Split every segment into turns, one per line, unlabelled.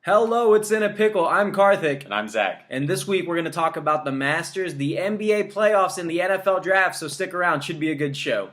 Hello, it's in a pickle. I'm Karthik.
And I'm Zach.
And this week we're going to talk about the Masters, the NBA playoffs, and the NFL draft, so stick around. Should be a good show.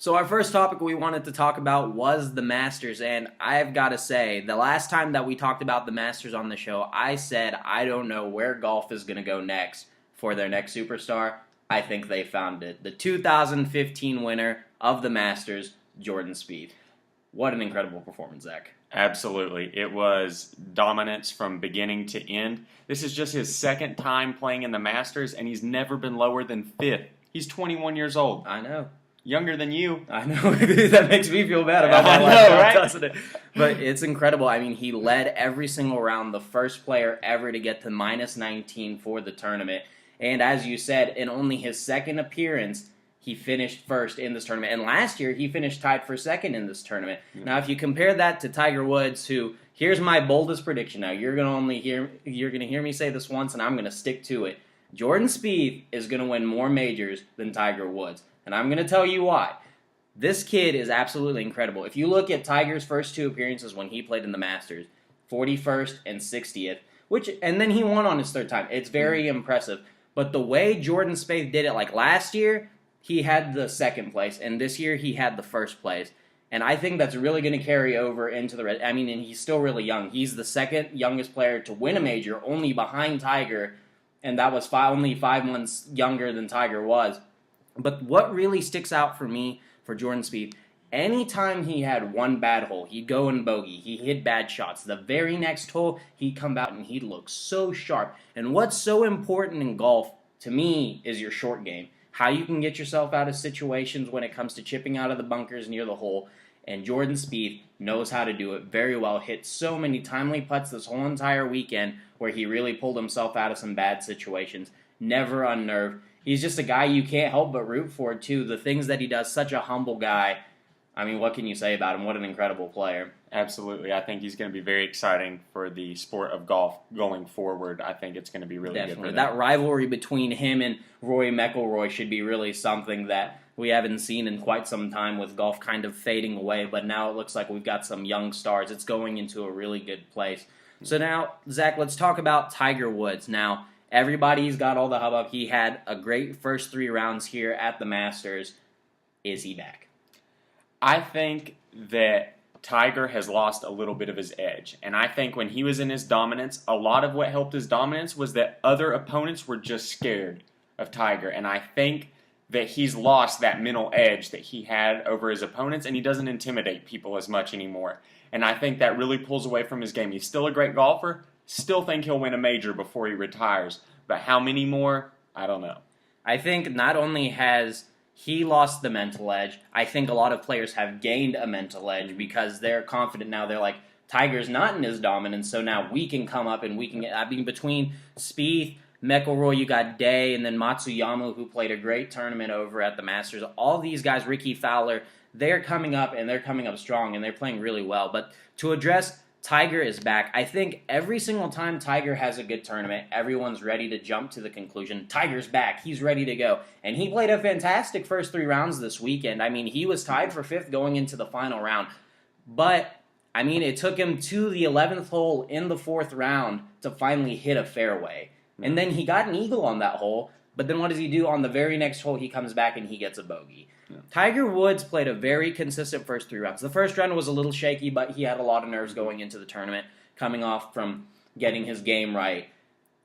So our first topic we wanted to talk about was the Masters, and I've got to say, the last time that we talked about the Masters on the show, I said I don't know where golf is going to go next for their next superstar. I think they found it. The 2015 winner of the Masters, Jordan Spieth. What an incredible performance, Zach.
Absolutely. It was dominance from beginning to end. This is just his second time playing in the Masters, and he's never been lower than fifth. He's 21 years old.
I know.
Younger than you.
I know. That makes me feel bad about my life, right? Doesn't it? But it's incredible. I mean, he led every single round, the first player ever to get to minus 19 for the tournament. And as you said, in only his second appearance, he finished first in this tournament. And last year, he finished tied for second in this tournament. Mm-hmm. Now, if you compare that to Tiger Woods, who, here's my boldest prediction. Now, you're going to hear me say this once, and I'm going to stick to it. Jordan Spieth is going to win more majors than Tiger Woods. And I'm going to tell you why. This kid is absolutely incredible. If you look at Tiger's first two appearances when he played in the Masters, 41st and 60th, and then he won on his third time. It's very impressive. But the way Jordan Spieth did it, like last year, he had the second place, and this year he had the first place. And I think that's really going to carry over into the rest. I mean, and he's still really young. He's the second youngest player to win a major, only behind Tiger, and that was only 5 months younger than Tiger was. But what really sticks out for me for Jordan Spieth, anytime he had one bad hole, he'd go and bogey, he hit bad shots. The very next hole, he'd come out and he'd look so sharp. And what's so important in golf, to me, is your short game. How you can get yourself out of situations when it comes to chipping out of the bunkers near the hole. And Jordan Spieth knows how to do it very well. Hit so many timely putts this whole entire weekend where he really pulled himself out of some bad situations. Never unnerved. He's just a guy you can't help but root for, too. The things that he does, such a humble guy. I mean, what can you say about him? What an incredible player.
Absolutely. I think he's going to be very exciting for the sport of golf going forward. I think it's going to be really good for them.
That rivalry between him and Rory McIlroy should be really something that we haven't seen in quite some time, with golf kind of fading away. But now it looks like we've got some young stars. It's going into a really good place. So now, Zach, let's talk about Tiger Woods. Now, everybody's got all the hubbub. He had a great first 3 rounds here at the Masters. Is he back?
I think that Tiger has lost a little bit of his edge. And I think when he was in his dominance, a lot of what helped his dominance was that other opponents were just scared of Tiger. And I think that he's lost that mental edge that he had over his opponents, and he doesn't intimidate people as much anymore. And I think that really pulls away from his game. He's still a great golfer. Still think he'll win a major before he retires. But how many more? I don't know.
I think not only has he lost the mental edge, I think a lot of players have gained a mental edge because they're confident now. They're like, Tiger's not in his dominance, so now we can come up and we can get... I mean, between Spieth, McIlroy, you got Day, and then Matsuyama, who played a great tournament over at the Masters. All these guys, Ricky Fowler, they're coming up, and they're coming up strong, and they're playing really well. But to address Tiger is back, I think every single time Tiger has a good tournament, everyone's ready to jump to the conclusion, Tiger's back, he's ready to go. And he played a fantastic first 3 rounds this weekend. I mean, he was tied for 5th going into the final round. But, I mean, it took him to the 11th hole in the 4th round to finally hit a fairway. And then he got an eagle on that hole, but then what does he do? On the very next hole, he comes back and he gets a bogey. Yeah. Tiger Woods played a very consistent first 3 rounds. The first round was a little shaky, but he had a lot of nerves going into the tournament, coming off from getting his game right.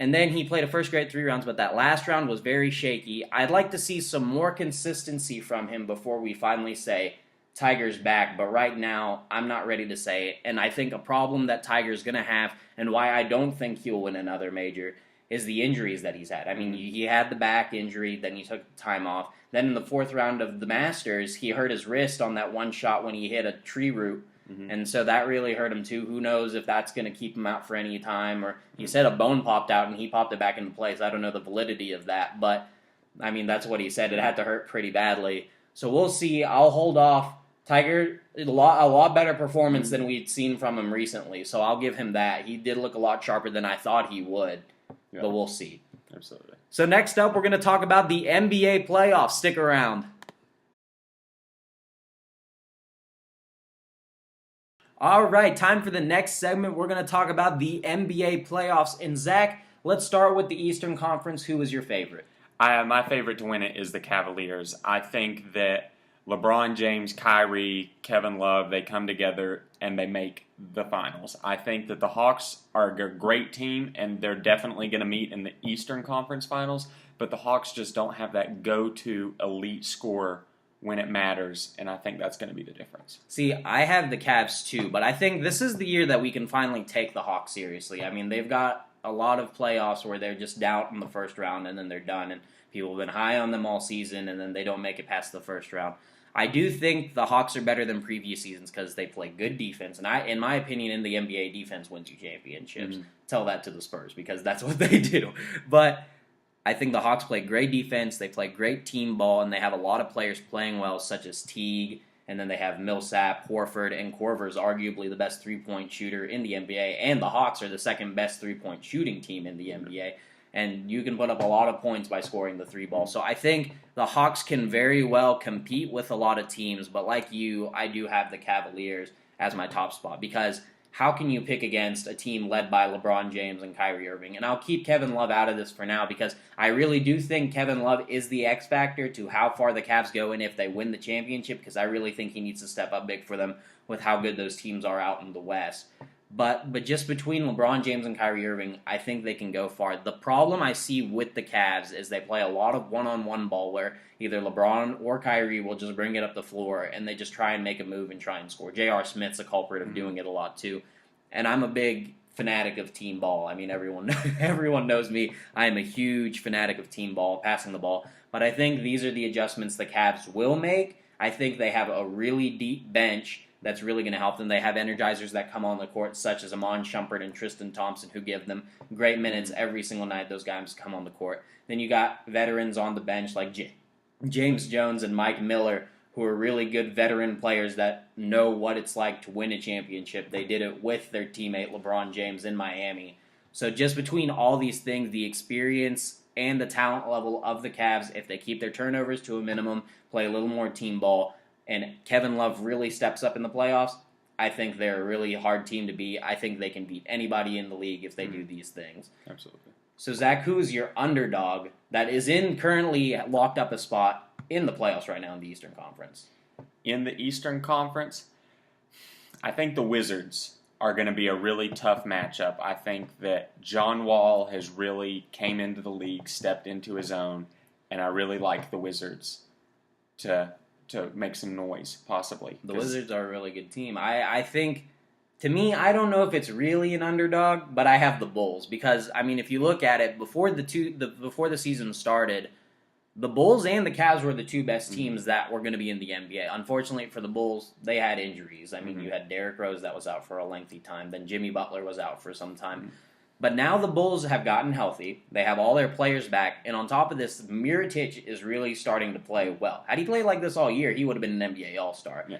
And then he played a first great 3 rounds, but that last round was very shaky. I'd like to see some more consistency from him before we finally say Tiger's back, but right now, I'm not ready to say it. And I think a problem that Tiger's going to have, and why I don't think he'll win another major, is the injuries that he's had. I mean, he had the back injury, then he took time off. Then in the 4th round of the Masters, he hurt his wrist on that one shot when he hit a tree root. Mm-hmm. And so that really hurt him too. Who knows if that's going to keep him out for any time. Or he said a bone popped out and he popped it back into place. I don't know the validity of that. But, I mean, that's what he said. It had to hurt pretty badly. So we'll see. I'll hold off Tiger, a lot better performance than we'd seen from him recently, so I'll give him that. He did look a lot sharper than I thought he would, but we'll see.
Absolutely.
So next up, we're going to talk about the NBA playoffs. Stick around. All right, time for the next segment. We're going to talk about the NBA playoffs. And Zach, let's start with the Eastern Conference. Who is your favorite?
My favorite to win it is the Cavaliers. I think that LeBron James, Kyrie, Kevin Love, they come together and they make the finals. I think that the Hawks are a great team, and they're definitely going to meet in the Eastern Conference Finals, but the Hawks just don't have that go-to elite scorer when it matters, and I think that's going to be the difference.
See, I have the Cavs too, but I think this is the year that we can finally take the Hawks seriously. I mean, they've got a lot of playoffs where they're just down in the first round and then they're done, and people have been high on them all season, and then they don't make it past the first round. I do think the Hawks are better than previous seasons because they play good defense. And in my opinion, in the NBA, defense wins you championships. Mm-hmm. Tell that to the Spurs because that's what they do. But I think the Hawks play great defense. They play great team ball, and they have a lot of players playing well, such as Teague. And then they have Millsap, Horford, and Korver's arguably the best three-point shooter in the NBA. And the Hawks are the second best three-point shooting team in the NBA. And you can put up a lot of points by scoring the three ball. So I think the Hawks can very well compete with a lot of teams. But like you, I do have the Cavaliers as my top spot. Because how can you pick against a team led by LeBron James and Kyrie Irving? And I'll keep Kevin Love out of this for now because I really do think Kevin Love is the X factor to how far the Cavs go and if they win the championship. Because I really think he needs to step up big for them with how good those teams are out in the West. But just between LeBron James and Kyrie Irving, I think they can go far. The problem I see with the Cavs is they play a lot of one-on-one ball where either LeBron or Kyrie will just bring it up the floor and they just try and make a move and try and score. J.R. Smith's a culprit of doing it a lot too. And I'm a big fanatic of team ball. I mean, everyone knows me. I am a huge fanatic of team ball, passing the ball. But I think these are the adjustments the Cavs will make. I think they have a really deep bench that's really going to help them. They have energizers that come on the court, such as Amon Shumpert and Tristan Thompson, who give them great minutes every single night those guys come on the court. Then you got veterans on the bench like James Jones and Mike Miller, who are really good veteran players that know what it's like to win a championship. They did it with their teammate LeBron James in Miami. So just between all these things, the experience and the talent level of the Cavs, if they keep their turnovers to a minimum, play a little more team ball, and Kevin Love really steps up in the playoffs, I think they're a really hard team to beat. I think they can beat anybody in the league if they do these things.
Absolutely.
So, Zach, who is your underdog that is currently locked up a spot in the playoffs right now in the Eastern Conference?
In the Eastern Conference, I think the Wizards are going to be a really tough matchup. I think that John Wall has really came into the league, stepped into his own, and I really like the Wizards to make some noise, possibly.
The Wizards are a really good team. I think, to me, I don't know if it's really an underdog, but I have the Bulls. Because, I mean, if you look at it, before the season started, the Bulls and the Cavs were the two best teams that were going to be in the NBA. Unfortunately for the Bulls, they had injuries. I mean, you had Derrick Rose that was out for a lengthy time. Then Jimmy Butler was out for some time. But now the Bulls have gotten healthy. They have all their players back. And on top of this, Mirotic is really starting to play well. Had he played like this all year, he would have been an NBA All-Star. Yeah.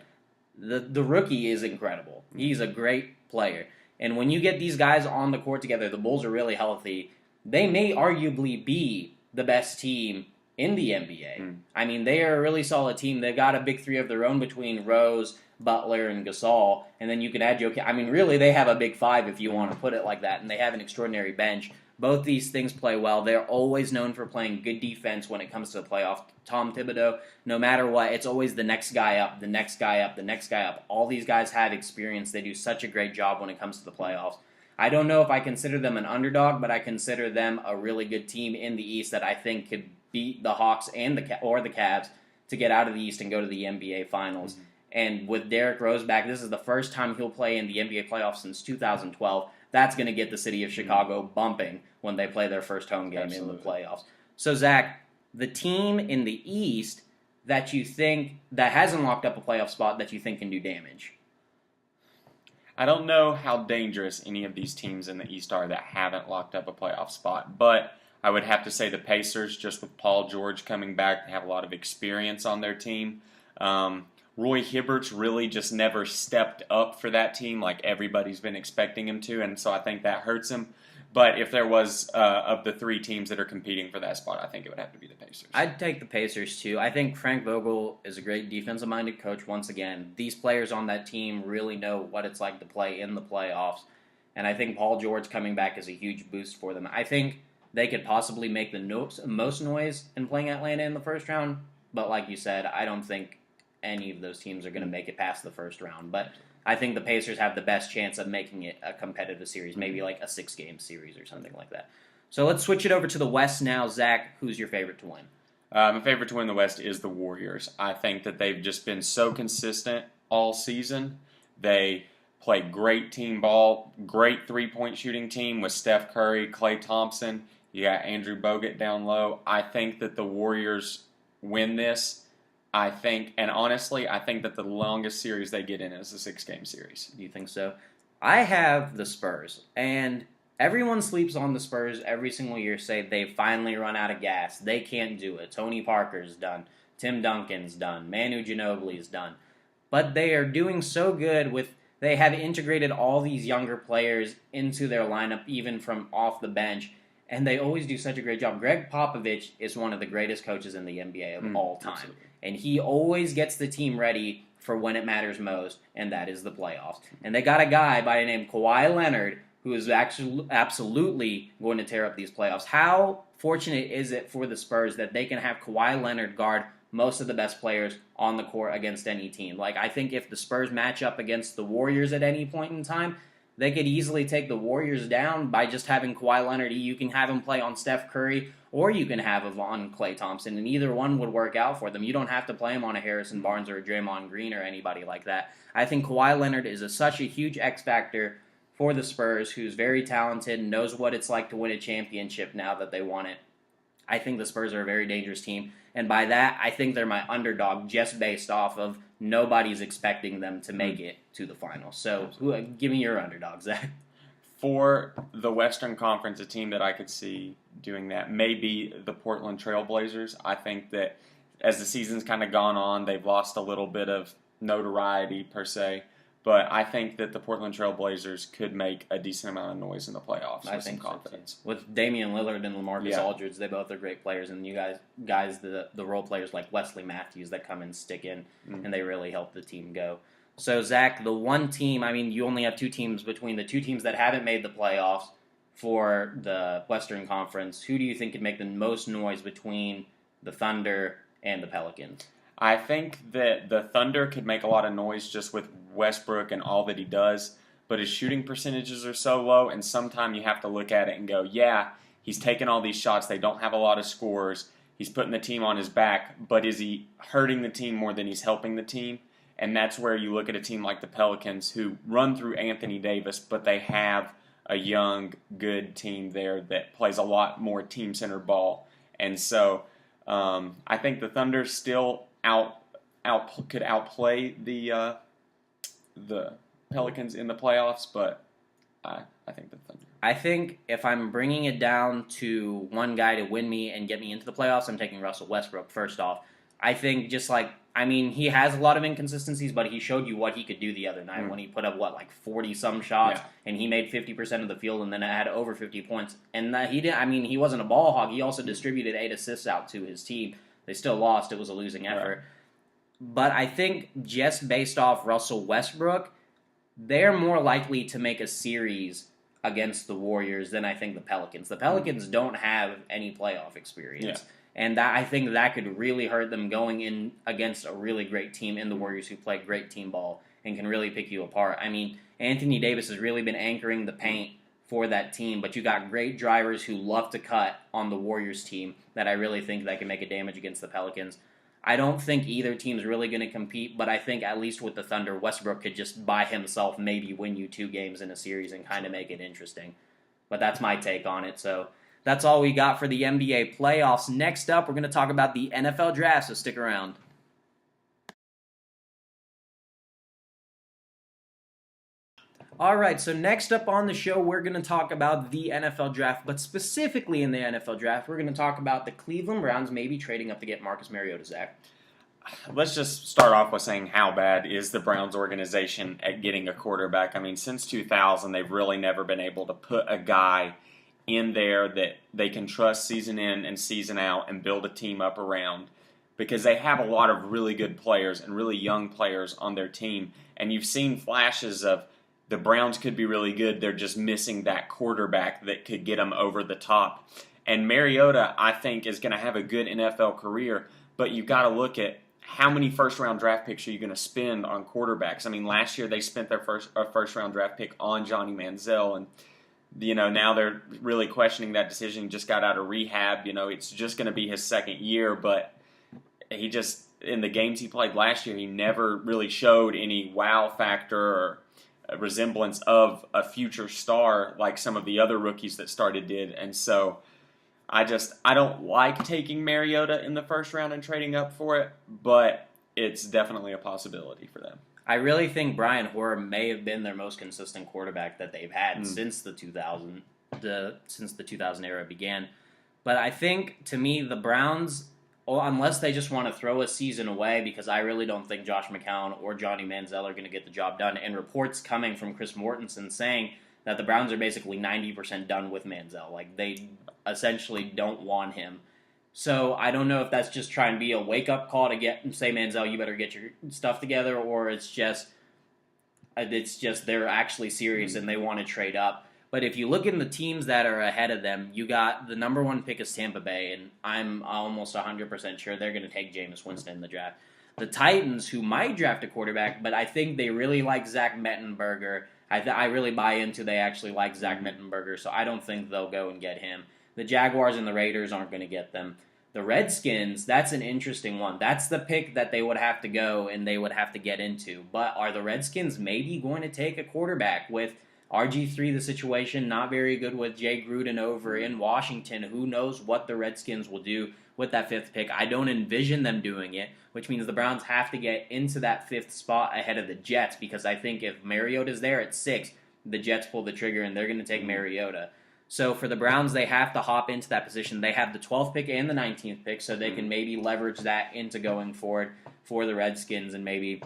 The rookie is incredible. He's a great player. And when you get these guys on the court together, the Bulls are really healthy. They may arguably be the best team in the NBA. I mean, they are a really solid team. They've got a big three of their own between Rose, Butler, and Gasol, and then you can add Jokic. I mean, really, they have a big five if you want to put it like that, and they have an extraordinary bench. Both these things play well. They're always known for playing good defense when it comes to the playoff. Tom Thibodeau, no matter what, it's always the next guy up, the next guy up, the next guy up. All these guys have experience. They do such a great job when it comes to the playoffs. I don't know if I consider them an underdog, but I consider them a really good team in the East that I think could beat the Hawks and the Cavs to get out of the East and go to the NBA Finals. And with Derrick Rose back, this is the first time he'll play in the NBA playoffs since 2012. That's going to get the city of Chicago bumping when they play their first home game in the playoffs. So, Zach, the team in the East that you think that hasn't locked up a playoff spot that you think can do damage?
I don't know how dangerous any of these teams in the East are that haven't locked up a playoff spot, but I would have to say the Pacers, just with Paul George coming back, they have a lot of experience on their team. Roy Hibbert's really just never stepped up for that team like everybody's been expecting him to, and so I think that hurts him. But if there was, of the three teams that are competing for that spot, I think it would have to be the Pacers.
I'd take the Pacers, too. I think Frank Vogel is a great defensive-minded coach once again. These players on that team really know what it's like to play in the playoffs. And I think Paul George coming back is a huge boost for them. I think they could possibly make the most noise in playing Atlanta in the first round. But like you said, I don't think any of those teams are going to make it past the first round. But I think the Pacers have the best chance of making it a competitive series, maybe like a 6-game series or something like that. So let's switch it over to the West now. Zach, who's your favorite to win?
My favorite to win the West is the Warriors. I think that they've just been so consistent all season. They play great team ball, great three-point shooting team with Steph Curry, Klay Thompson. You got Andrew Bogut down low. I think that the Warriors win this. I think that the longest series they get in is a 6-game series.
Do you think so? I have the Spurs, and everyone sleeps on the Spurs every single year, say they finally run out of gas. They can't do it. Tony Parker's done. Tim Duncan's done. Manu Ginobili's done. But they are doing so good they have integrated all these younger players into their lineup, even from off the bench, and they always do such a great job. Greg Popovich is one of the greatest coaches in the NBA of all time. Absolutely. And he always gets the team ready for when it matters most, and that is the playoffs. And they got a guy by the name of Kawhi Leonard who is actually absolutely going to tear up these playoffs. How fortunate is it for the Spurs that they can have Kawhi Leonard guard most of the best players on the court against any team? Like, I think if the Spurs match up against the Warriors at any point in time, they could easily take the Warriors down by just having Kawhi Leonard. You can have him play on Steph Curry, or you can have him on Klay Thompson, and either one would work out for them. You don't have to play him on a Harrison Barnes or a Draymond Green or anybody like that. I think Kawhi Leonard is such a huge X factor for the Spurs, who's very talented and knows what it's like to win a championship now that they won it. I think the Spurs are a very dangerous team, and by that, I think they're my underdog just based off of nobody's expecting them to make it to the finals. So, give me your underdog, Zach.
For the Western Conference, a team that I could see doing that may be the Portland Trail Blazers. I think that as the season's kind of gone on, they've lost a little bit of notoriety per se. But I think that the Portland Trail Blazers could make a decent amount of noise in the playoffs with some confidence.
So with Damian Lillard and LaMarcus Aldridge, they both are great players. And you guys, the role players like Wesley Matthews that come and stick in, and they really help the team go. So, Zach, the one team, you only have two teams between the two teams that haven't made the playoffs for the Western Conference. Who do you think could make the most noise between the Thunder and the Pelicans?
I think that the Thunder could make a lot of noise just with Westbrook and all that he does, but his shooting percentages are so low, and sometimes you have to look at it and go, yeah, he's taking all these shots. They don't have a lot of scorers. He's putting the team on his back, but is he hurting the team more than he's helping the team? And that's where you look at a team like the Pelicans who run through Anthony Davis, but they have a young, good team there that plays a lot more team-centered ball. And so I think the Thunder still could outplay the Pelicans in the playoffs, but I think the Thunder.
I think if I'm bringing it down to one guy to win me and get me into the playoffs, I'm taking Russell Westbrook first off. I think he has a lot of inconsistencies, but he showed you what he could do the other night when he put up, 40-some shots, and he made 50% of the field and then had over 50 points. And he wasn't a ball hog. He also distributed 8 assists out to his team. They still lost. It was a losing effort. Right. But I think just based off Russell Westbrook, they're more likely to make a series against the Warriors than I think the Pelicans. The Pelicans don't have any playoff experience. Yeah. And I think that could really hurt them going in against a really great team in the Warriors who play great team ball and can really pick you apart. Anthony Davis has really been anchoring the paint for that team, but you got great drivers who love to cut on the Warriors team that I really think that can make a damage against the Pelicans. I don't think either team's really going to compete, but I think at least with the Thunder, Westbrook could just by himself maybe win you 2 games in a series and kind of make it interesting. But that's my take on it, so that's all we got for the NBA playoffs. Next up, we're going to talk about the NFL draft, so stick around. All right, so next up on the show, we're going to talk about the NFL draft, but specifically in the NFL draft, we're going to talk about the Cleveland Browns maybe trading up to get Marcus Mariota, Zach.
let's just start off with saying how bad is the Browns organization at getting a quarterback. I mean, since 2000, they've really never been able to put a guy in there that they can trust season in and season out and build a team up around, because they have a lot of really good players and really young players on their team. And you've seen flashes of the Browns could be really good. They're just missing that quarterback that could get them over the top. And Mariota, I think, is going to have a good NFL career, but you've got to look at how many first-round draft picks are you going to spend on quarterbacks? I mean, last year they spent their first-round draft pick on Johnny Manziel, and now they're really questioning that decision. He just got out of rehab. It's just going to be his second year, but he just, in the games he played last year, he never really showed any wow factor or a resemblance of a future star like some of the other rookies that started did. And so I don't like taking Mariota in the first round and trading up for it, but it's definitely a possibility for them.
I really think Brian Hoyer may have been their most consistent quarterback that they've had since the 2000 era began. But I think, to me, the Browns, unless they just want to throw a season away, because I really don't think Josh McCown or Johnny Manziel are going to get the job done, and reports coming from Chris Mortensen saying that the Browns are basically 90% done with Manziel. Like, they essentially don't want him. So I don't know if that's just trying to be a wake-up call to say, Manziel, you better get your stuff together, or it's just they're actually serious and they want to trade up. But if you look in the teams that are ahead of them, you got the number one pick is Tampa Bay, and I'm almost 100% sure they're going to take Jameis Winston in the draft. The Titans, who might draft a quarterback, but I think they really like Zach Mettenberger. I really buy into they actually like Zach Mettenberger, so I don't think they'll go and get him. The Jaguars and the Raiders aren't going to get them. The Redskins, that's an interesting one. That's the pick that they would have to go and they would have to get into. But are the Redskins maybe going to take a quarterback with RG3, the situation not very good with Jay Gruden over in Washington? Who knows what the Redskins will do with that fifth pick? I don't envision them doing it, which means the Browns have to get into that fifth spot ahead of the Jets, because I think if Mariota's there at 6, the Jets pull the trigger and they're going to take Mariota. So for the Browns, they have to hop into that position. They have the 12th pick and the 19th pick, so they can maybe leverage that into going forward for the Redskins and maybe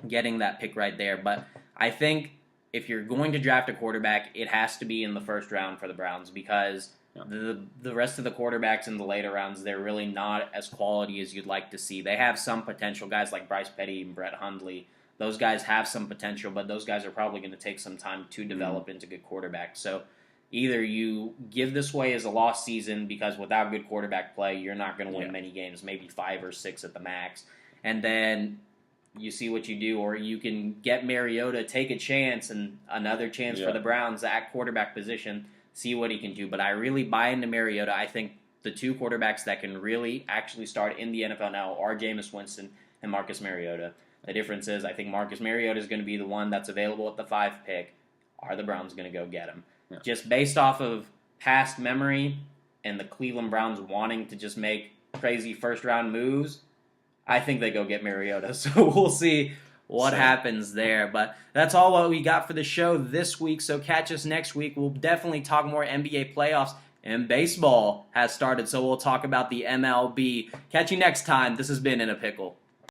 getting that pick right there. But I think if you're going to draft a quarterback, it has to be in the first round for the Browns, because the rest of the quarterbacks in the later rounds, they're really not as quality as you'd like to see. They have some potential, guys like Bryce Petty and Brett Hundley. Those guys have some potential, but those guys are probably going to take some time to develop into good quarterbacks. So either you give this away as a lost season, because without good quarterback play, you're not going to win many games, maybe 5 or 6 at the max. And then you see what you do, or you can get Mariota, take a chance, and another chance for the Browns at quarterback position, see what he can do. But I really buy into Mariota. I think the two quarterbacks that can really actually start in the NFL now are Jameis Winston and Marcus Mariota. The difference is I think Marcus Mariota is going to be the one that's available at the 5 pick. Are the Browns going to go get him? Yeah. Just based off of past memory and the Cleveland Browns wanting to just make crazy first-round moves, I think they go get Mariota. So we'll see what happens there. But that's all what we got for the show this week. So catch us next week. We'll definitely talk more NBA playoffs. And baseball has started, so we'll talk about the MLB. Catch you next time. This has been In a Pickle.